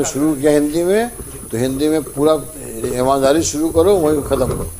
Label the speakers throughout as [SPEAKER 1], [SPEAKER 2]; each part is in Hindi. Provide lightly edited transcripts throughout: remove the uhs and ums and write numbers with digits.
[SPEAKER 1] आपने शुरू किया हिंदी में, तो हिंदी में पूरा ईमानदारी शुरू करो, वहीं खत्म करो।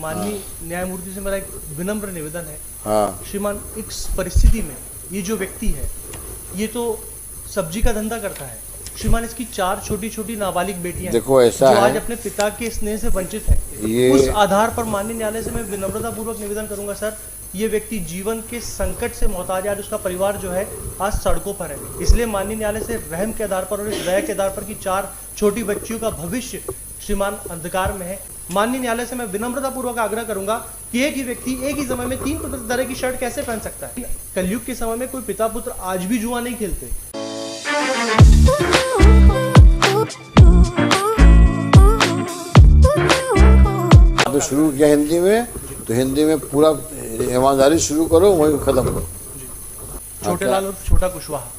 [SPEAKER 2] माननीय न्यायमूर्ति से मेरा एक विनम्र निवेदन है।
[SPEAKER 1] हाँ
[SPEAKER 2] श्रीमान, इस परिस्थिति में ये जो व्यक्ति है, ये तो सब्जी का धंधा करता है। श्रीमान, इसकी 4 छोटी छोटी नाबालिग बेटियां
[SPEAKER 1] देखो ऐसा
[SPEAKER 2] जो
[SPEAKER 1] है,
[SPEAKER 2] आज अपने पिता के स्नेह से वंचित है। उस आधार पर माननीय न्यायालय से मैं विनम्रता पूर्वक निवेदन करूंगा, सर, ये व्यक्ति जीवन के संकट से मोहताज है। आज उसका परिवार जो है आज सड़कों पर है। इसलिए माननीय न्यायालय से रहम के आधार पर और इस दया के आधार पर कि 4 छोटी बच्चियों का भविष्य श्रीमान अंधकार में है, माननीय न्यायालय से मैं विनम्रता पूर्वक आग्रह करूंगा कि एक ही व्यक्ति एक ही समय में 3 तरह की शर्ट कैसे पहन सकता है। कलयुग के समय में कोई पिता पुत्र आज भी जुआ नहीं खेलते।
[SPEAKER 1] आपने शुरू किया हिंदी में, तो हिंदी में पूरा ईमानदारी शुरू करो, वहीं खत्म करो।
[SPEAKER 2] छोटे लाल उर्फ छोटा कुशवाहा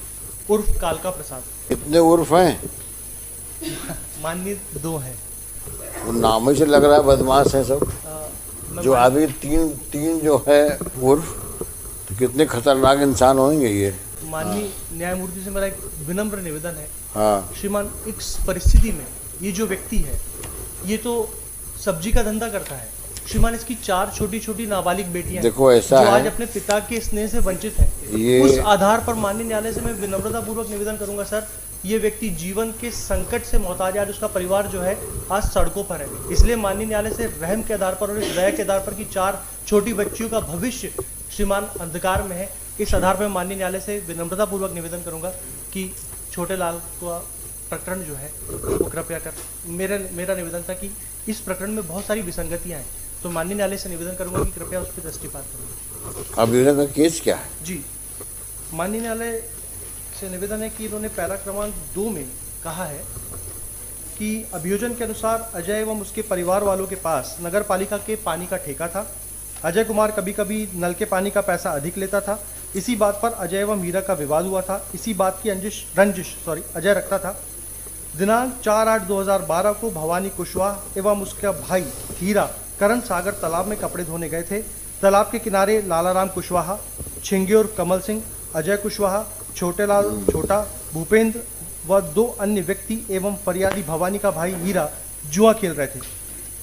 [SPEAKER 2] उर्फ कालका प्रसाद।
[SPEAKER 1] कितने उर्फ हैं?
[SPEAKER 2] माननीय 2 हैं।
[SPEAKER 1] नाम ही से लग रहा है बदमाश है सब। जो अभी तीन जो है उर्फ, तो कितने खतरनाक इंसान होंगे ये।
[SPEAKER 2] माननीय न्यायमूर्ति से मेरा एक विनम्र निवेदन है।
[SPEAKER 1] हाँ
[SPEAKER 2] श्रीमान, इस परिस्थिति में ये जो व्यक्ति है, ये तो सब्जी का धंधा करता है। श्रीमान, इसकी 4 छोटी छोटी नाबालिग बेटियां
[SPEAKER 1] देखो ऐसा
[SPEAKER 2] जो
[SPEAKER 1] है,
[SPEAKER 2] आज अपने पिता के स्नेह से वंचित है। उस आधार पर माननीय न्यायालय से मैं विनम्रता पूर्वक निवेदन करूंगा, सर, ये व्यक्ति जीवन के संकट से मोहताज है। आज उसका परिवार जो है आज सड़कों पर है। इसलिए माननीय न्यायालय से रहम के आधार पर और इस दया के आधार पर कि 4 छोटी बच्चियों का भविष्य श्रीमान अंधकार में है, इस आधार पर माननीय न्यायालय से विनम्रता पूर्वक निवेदन करूंगा कि छोटे लाल का प्रकरण जो है वो कृपया कर, मेरा निवेदन था कि इस प्रकरण में बहुत सारी विसंगतियां हैं, तो माननीय न्यायालय से निवेदन करूंगा कि कृपया उस पर दृष्टिपात करें।
[SPEAKER 1] अभियोजन का केस क्या है?
[SPEAKER 2] जी, माननीय न्यायालय से निवेदन है कि इन्होंने पैरा क्रमांक 2 में कहा है कि अभियोजन के अनुसार अजय एवं उसके परिवार वालों के पास नगर पालिका के पानी का ठेका था। अजय कुमार कभी कभी नल के पानी का पैसा अधिक लेता था। इसी बात पर अजय एवं हीरा का विवाद हुआ था। इसी बात की रंजिश अजय रखता था। दिनांक 4/8/2012 को भवानी कुशवाहा एवं उसका भाई हीरा करण सागर तालाब में कपड़े धोने गए थे। तालाब के किनारे लालाराम कुशवाहा, छिंगे और कमल सिंह, अजय कुशवाहा, छोटे लाल छोटा, भूपेंद्र व 2 अन्य व्यक्ति एवं फरियादी भवानी का भाई हीरा जुआ खेल रहे थे।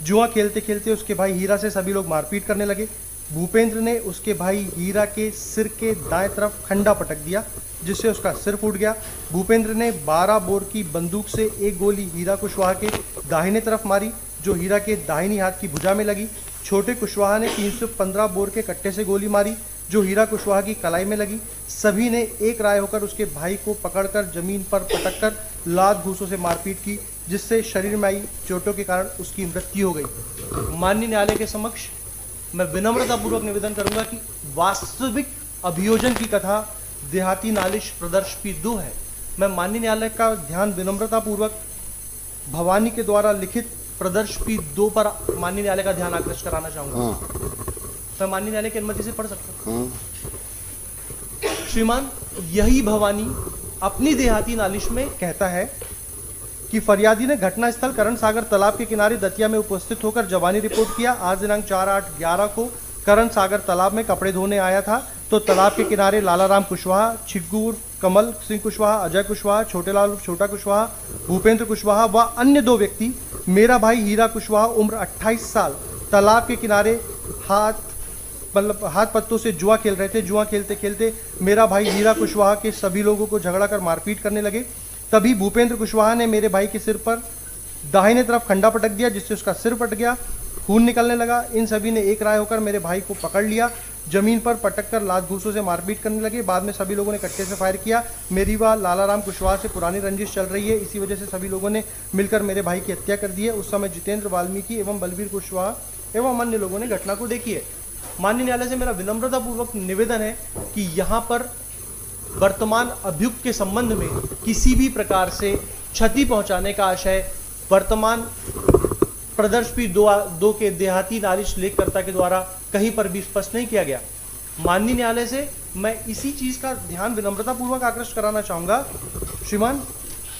[SPEAKER 2] जुआ खेलते खेलते उसके भाई हीरा से सभी लोग मारपीट करने लगे। भूपेंद्र ने उसके भाई हीरा के सिर के दाएं तरफ खंडा पटक दिया, जिससे उसका सिर फूट गया। भूपेंद्र ने 12 बोर की बंदूक से एक गोली हीरा कुशवाहा के दाहिने तरफ मारी, जो हीरा के दाहिनी हाथ की भुजा में लगी। छोटे कुशवाहा ने 315 बोर के कट्टे से गोली मारी, जो हीरा कुशवाहा की कलाई में लगी। सभी ने एक राय होकर उसके भाई को पकड़कर जमीन पर पटककर लात घूंसों से मारपीट की, जिससे शरीर में आई चोटों के कारण उसकी मृत्यु हो गई। माननीय न्यायालय के समक्ष मैं विनम्रतापूर्वक निवेदन करूंगा कि वास्तविक अभियोजन की कथा देहाती नालिश प्रदर्श P2 है। मैं माननीय न्यायालय का ध्यान विनम्रतापूर्वक भवानी के द्वारा लिखित प्रदर्श P2 पर माननीय न्यायालय का ध्यान आकर्षित कराना चाहूंगा। मैं माननीय न्यायालय की अनुमति से पढ़ सकता हूँ। श्रीमान, यही भवानी अपनी देहाती नालिश में कहता है कि फरियादी ने घटनास्थल करण सागर तालाब के किनारे दतिया में उपस्थित होकर जवानी रिपोर्ट किया। आज दिनांक 4/8/11 को करण सागर तालाब में कपड़े धोने आया था, तो तालाब के किनारे लालाराम कुशवाहा, छिग्गू कमल सिंह कुशवाहा, अजय कुशवाहा, छोटे लाल छोटा कुशवाहा, भूपेंद्र कुशवाहा व अन्य 2 व्यक्ति, मेरा भाई हीरा कुशवाहा उम्र 28 साल, तालाब के किनारे हाथ पत्तों से जुआ खेल रहे थे। जुआ खेलते खेलते मेरा भाई हीरा कुशवाहा के सभी लोगों को झगड़ा कर मारपीट करने लगे। तभी भूपेंद्र कुशवाहा ने मेरे भाई के सिर पर दाहिने तरफ खंडा पटक दिया, जिससे उसका सिर फट गया, खून निकलने लगा। इन सभी ने एक राय होकर मेरे भाई को पकड़ लिया, जमीन पर पटककर लात घूंसों से मारपीट करने लगे। बाद में सभी लोगों ने कट्टे से फायर किया। मेरी व लालाराम कुशवाहा से पुरानी रंजिश चल रही है, इसी वजह से सभी लोगों ने मिलकर मेरे भाई की हत्या कर दी है। उस समय जितेंद्र वाल्मीकि एवं बलवीर कुशवाहा एवं अन्य लोगों ने घटना को देखी है। माननीय न्यायालय से मेरा विनम्रतापूर्वक निवेदन है कि यहाँ पर वर्तमान अभियुक्त के संबंध में किसी भी प्रकार से क्षति पहुंचाने का आशय वर्तमान प्रदर्श P2 के देहाती नालिश लेखकर्ता के द्वारा कहीं पर भी स्पष्ट नहीं किया गया। माननीय न्यायालय से मैं इसी चीज का ध्यान विनम्रतापूर्वक आकृष्ट कराना चाहूंगा। श्रीमान,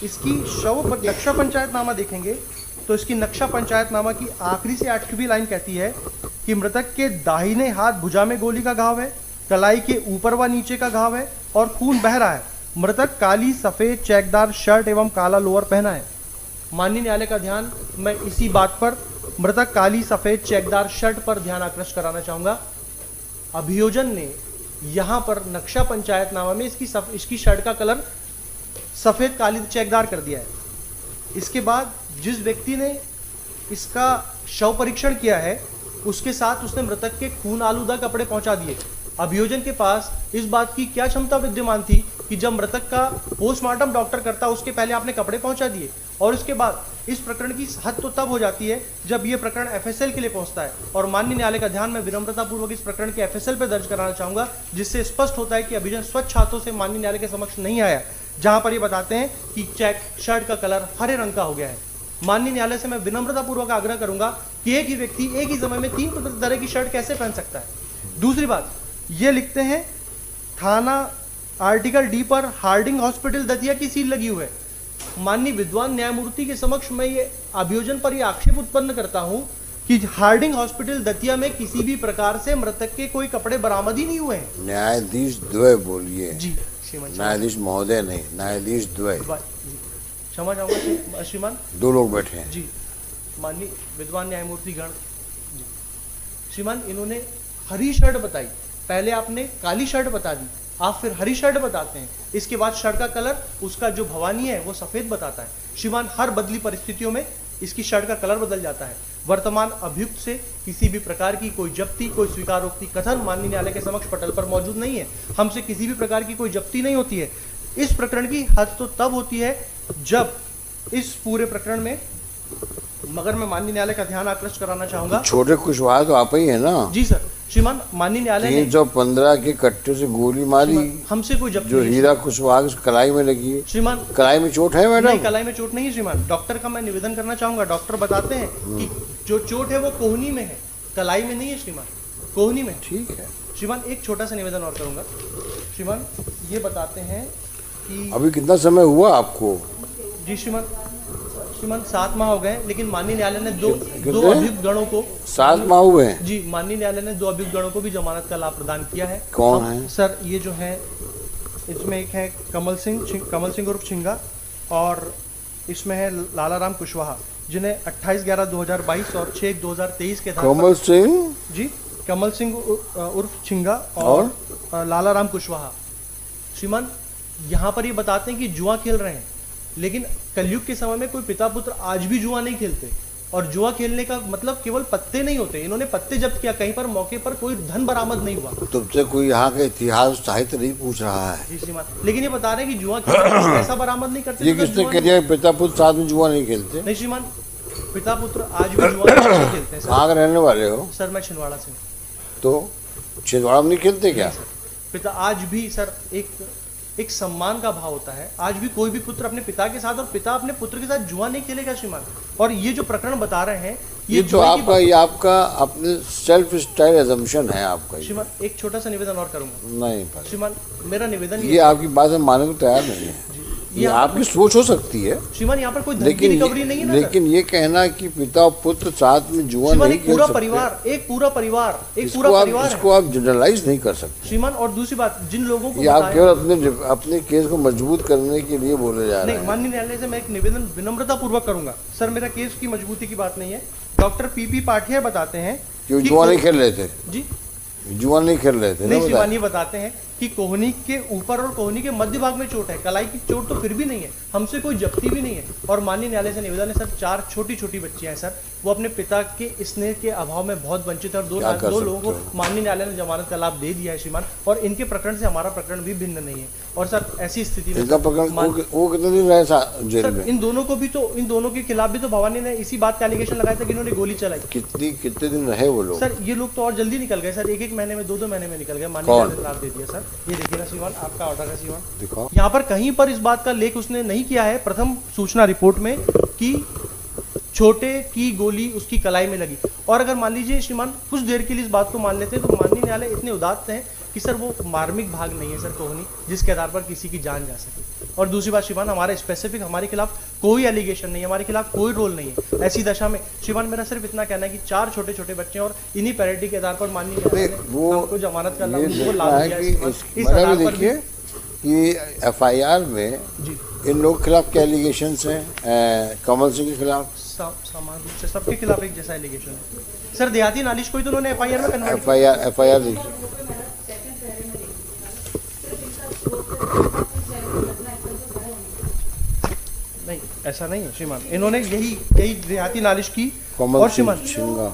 [SPEAKER 2] इसकी नक्शा पंचायतनामा देखेंगे तो इसकी नक्शा पंचायतनामा की आखिरी से 8वीं लाइन कहती है कि मृतक के दाहिने हाथ भुजा में गोली का घाव है, कलाई के ऊपर व नीचे का घाव है और खून बह रहा है। मृतक काली सफेद चेकदार शर्ट एवं काला लोअर पहना है। माननीय न्यायालय का ध्यान मैं इसी बात पर, मृतक काली सफेद चेकदार शर्ट पर ध्यान आकृष्ट कराना चाहूंगा। अभियोजन ने यहां पर नक्शा पंचायतनामा में इसकी शर्ट का कलर सफेद काली चेकदार कर दिया है। इसके बाद जिस व्यक्ति ने इसका शव परीक्षण किया है उसके साथ उसने मृतक के खून आलूदा कपड़े पहुंचा दिए। अभियोजन के पास इस बात की क्या क्षमता विद्यमान थी कि जब मृतक का पोस्टमार्टम डॉक्टर करता उसके पहले आपने कपड़े पहुंचा दिए। और उसके बाद इस प्रकरण की हद तो तब हो जाती है जब यह प्रकरण एफएसएल के लिए पहुंचता है। और माननीय न्यायालय का ध्यान मैं विनम्रतापूर्वक इस प्रकरण के एफएसएल पर दर्ज कराना चाहूंगा, जिससे स्पष्ट होता है कि अभियोजन स्वच्छ हाथों से माननीय न्यायालय के समक्ष नहीं आया, जहां पर ये बताते हैं कि चेक शर्ट का कलर हरे रंग का हो गया है। माननीय न्यायालय से मैं विनम्रतापूर्वक आग्रह करूंगा कि एक ही व्यक्ति एक ही समय में 3 तरह की शर्ट कैसे पहन सकता है। दूसरी बात, ये लिखते हैं थाना आर्टिकल डी पर हार्डिंग हॉस्पिटल दतिया की सील लगी हुई है। माननीय विद्वान न्यायमूर्ति के समक्ष मैं ये अभियोजन पर ये आक्षेप उत्पन्न करता हूं कि हार्डिंग हॉस्पिटल दतिया में किसी भी प्रकार से मृतक के कोई कपड़े बरामद ही नहीं हुए हैं।
[SPEAKER 1] न्यायाधीश द्वय बोलिए
[SPEAKER 2] जी,
[SPEAKER 1] न्यायाधीश महोदय नहीं, न्यायाधीश द्वय।
[SPEAKER 2] क्षमा चाहूंगा श्रीमान,
[SPEAKER 1] 2 लोग बैठे हैं
[SPEAKER 2] जी। माननीय विद्वान न्यायमूर्ति गण जी, श्रीमान इन्होंने हरी शर्ट बताई, पहले आपने काली शर्ट बता दी, आप फिर हरी शर्ट बताते हैं, इसके बाद शर्ट का कलर उसका जो भवानी है वो सफेद बताता है। श्रीमान हर बदली परिस्थितियों में इसकी शर्ट का कलर बदल जाता है। वर्तमान अभियुक्त से किसी भी प्रकार की कोई जब्ती, कोई स्वीकारोक्ति कथन माननीय न्यायालय के समक्ष पटल पर मौजूद नहीं है। हमसे किसी भी प्रकार की कोई जब्ती नहीं होती है। इस प्रकरण की हद तो तब होती है जब इस पूरे प्रकरण में, मगर मैं माननीय न्यायालय का ध्यान आकृष्ट कराना चाहूंगा।
[SPEAKER 1] छोटे कुशवाहा तो आप ही है ना?
[SPEAKER 2] जी सर। श्रीमान माननीय न्यायालय ने
[SPEAKER 1] 315 के कट्टे से गोली मारी,
[SPEAKER 2] हमसे कोई जब्ती
[SPEAKER 1] जो हीरा कुशवाहा कलाई में लगी है।
[SPEAKER 2] श्रीमान
[SPEAKER 1] कलाई में चोट है मैडम?
[SPEAKER 2] नहीं, कलाई में चोट नहीं है श्रीमान। डॉक्टर का मैं निवेदन करना चाहूंगा। डॉक्टर बताते हैं कि जो चोट है वो कोहनी में है, कलाई में नहीं है श्रीमान, कोहनी में।
[SPEAKER 1] ठीक है
[SPEAKER 2] श्रीमान, एक छोटा सा निवेदन और करूंगा। श्रीमान ये बताते हैं कि
[SPEAKER 1] अभी कितना समय हुआ आपको?
[SPEAKER 2] जी श्रीमान, 7 माह हो गए, लेकिन माननीय न्यायालय ने दो अभियुक्त गणों को
[SPEAKER 1] 7 माह हुए हैं?
[SPEAKER 2] जी, माननीय न्यायालय ने 2 अभियुक्त गणों को भी जमानत का लाभ प्रदान किया है।
[SPEAKER 1] कौन है
[SPEAKER 2] सर? ये जो है इसमें एक है कमल सिंह उर्फ छिंगा, और इसमें है लालाराम कुशवाहा, जिन्हें 28/11/2022 और 6/1/2023 के
[SPEAKER 1] कमल सिंह
[SPEAKER 2] जी, कमल सिंह उर्फ छिंगा और लालाराम कुशवाहा। श्रीमान यहाँ पर ये बताते हैं कि जुआ खेल रहे हैं, लेकिन कलयुग के समय में कोई पिता पुत्र आज भी जुआ नहीं खेलते। और जुआ खेलने का मतलब केवल पत्ते नहीं होते, इन्होंने पत्ते जब्त किया, कहीं पर मौके पर कोई धन बरामद नहीं हुआ।
[SPEAKER 1] तुमसे कोई यहाँ का इतिहास साहित्य नहीं पूछ रहा है।
[SPEAKER 2] जी श्रीमान, लेकिन ये बता रहे हैं कि जुआ खेलने ऐसा बरामद नहीं करते।
[SPEAKER 1] ये किसने कह दिया पिता पुत्र साथ में जुआ नहीं खेलते?
[SPEAKER 2] नहीं श्रीमान, पिता पुत्र आज भी जुआ नहीं खेलते हैं।
[SPEAKER 1] कहाँ रहने वाले हो?
[SPEAKER 2] सर मैं छिंदवाड़ा से।
[SPEAKER 1] तो छिंदवाड़ा में नहीं खेलते क्या?
[SPEAKER 2] पिता आज भी सर एक सम्मान का भाव होता है। आज भी कोई भी पुत्र अपने पिता के साथ और पिता अपने पुत्र के साथ जुआ नहीं खेलेगा श्रीमान। और ये जो प्रकरण बता रहे हैं
[SPEAKER 1] ये तो आपका अपने सेल्फ स्टाइल अजम्पशन है आपका।
[SPEAKER 2] श्रीमान एक छोटा सा निवेदन और करूंगा।
[SPEAKER 1] नहीं
[SPEAKER 2] श्रीमान, मेरा निवेदन
[SPEAKER 1] ये आपकी बात हम मानने को तैयार नहीं है। ये आपकी सोच हो सकती है
[SPEAKER 2] श्रीमान, यहाँ पर कोई धन की रिकवरी नहीं है ना।
[SPEAKER 1] लेकिन ये कहना कि पिता और पुत्र साथ में जुआ नहीं खेल
[SPEAKER 2] पूरा
[SPEAKER 1] सकते,
[SPEAKER 2] परिवार एक पूरा परिवार
[SPEAKER 1] इसको आप जनरलाइज नहीं कर सकते
[SPEAKER 2] श्रीमान। और दूसरी बात, जिन लोगों को
[SPEAKER 1] आप केवल अपने केस को मजबूत करने के लिए बोले जा रहे हैं।
[SPEAKER 2] माननीय न्यायालय से मैं एक निवेदन विनम्रता पूर्वक करूंगा। सर मेरा केस की मजबूती की बात नहीं है। डॉक्टर पीपी पाठिया बताते हैं
[SPEAKER 1] कि जुआ नहीं खेल रहे थे।
[SPEAKER 2] जी,
[SPEAKER 1] जुआ नहीं खेल रहे थे।
[SPEAKER 2] नहीं श्रीमान, ये बताते हैं कि कोहनी के ऊपर और कोहनी के मध्य भाग में चोट है, कलाई की चोट तो फिर भी नहीं है, हमसे कोई जब्ती भी नहीं है। और माननीय न्यायालय से निवेदन है सर, 4 छोटी बच्चियां हैं सर, वो अपने पिता के स्नेह के अभाव में बहुत वंचित है। और दो लोगों को माननीय न्यायालय ने जमानत का लाभ दे दिया है श्रीमान। और इनके प्रकरण से हमारा प्रकरण भी भिन्न नहीं है। और सर ऐसी स्थिति में
[SPEAKER 1] वो कितने दिन रहे जेल में?
[SPEAKER 2] इन दोनों के खिलाफ भी तो भवानी ने इसी बात का एलिगेशन लगाया था कि इन्होंने गोली चलाई।
[SPEAKER 1] कितने दिन रहे वो लोग?
[SPEAKER 2] सर ये लोग तो और जल्दी निकल गए सर, 1 महीने में 2 महीने में निकल गए। माननीय न्यायालय ने लाभ दे दिया सर। ये देखिए ना श्रीमान, आपका ऑर्डर है श्रीमान, दिखाओ। यहाँ पर कहीं पर इस बात का लेख उसने नहीं किया है प्रथम सूचना रिपोर्ट में कि छोटे की गोली उसकी कलाई में लगी। और अगर मान लीजिए श्रीमान कुछ देर के लिए इस बात को मान लेते हैं तो माननीय न्यायालय इतने उदात्त हैं कि सर वो मार्मिक भाग नहीं है सर कोहनी, जिसके आधार पर किसी की जान जा सके। और दूसरी बात श्रीमान, हमारा स्पेसिफिक हमारे खिलाफ कोई एलिगेशन नहीं है, हमारे खिलाफ कोई रोल नहीं है। ऐसी दशा में श्रीमान मेरा सिर्फ इतना कहना है कि 4 छोटे बच्चे और इन्हीं पैरिटी के आधार पर माननीय न्यायालय ने हमको जमानत का लाभ दिया।
[SPEAKER 1] देखिए कि एफआईआर में
[SPEAKER 2] जी
[SPEAKER 1] इन लोगों के खिलाफ क्या एलिगेशंस हैं, कमल सिंह के खिलाफ?
[SPEAKER 2] समान रूप से सबके खिलाफ एक जैसा एलिगेशन है सर। देहाती नालिश को ही तो उन्होंने एफआईआर में कन्वर्ट
[SPEAKER 1] एफआईआर देखिए।
[SPEAKER 2] नहीं, ऐसा नहीं है श्रीमान, इन्होंने यही देहाती नालिश की।
[SPEAKER 1] कमल
[SPEAKER 2] और श्रीमान
[SPEAKER 1] सिंह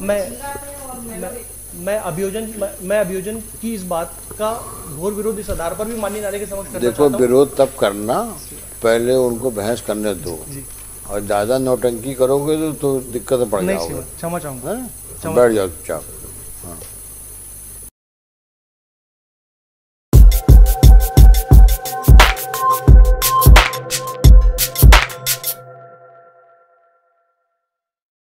[SPEAKER 2] मैं अभियोजन की इस बात का घोर विरोध इस आधार पर भी माननीय न्यायालय के समक्ष करना
[SPEAKER 1] देखो,
[SPEAKER 2] चाहता हूं।
[SPEAKER 1] विरोध तब करना, पहले उनको बहस करने दो, और ज़्यादा नौटंकी करोगे तो दिक्कत पड़
[SPEAKER 2] नहीं
[SPEAKER 1] जाओगे।
[SPEAKER 2] श्रीमान, क्षमा चाहूंगा।
[SPEAKER 1] बैठ जाओ चुपचाप।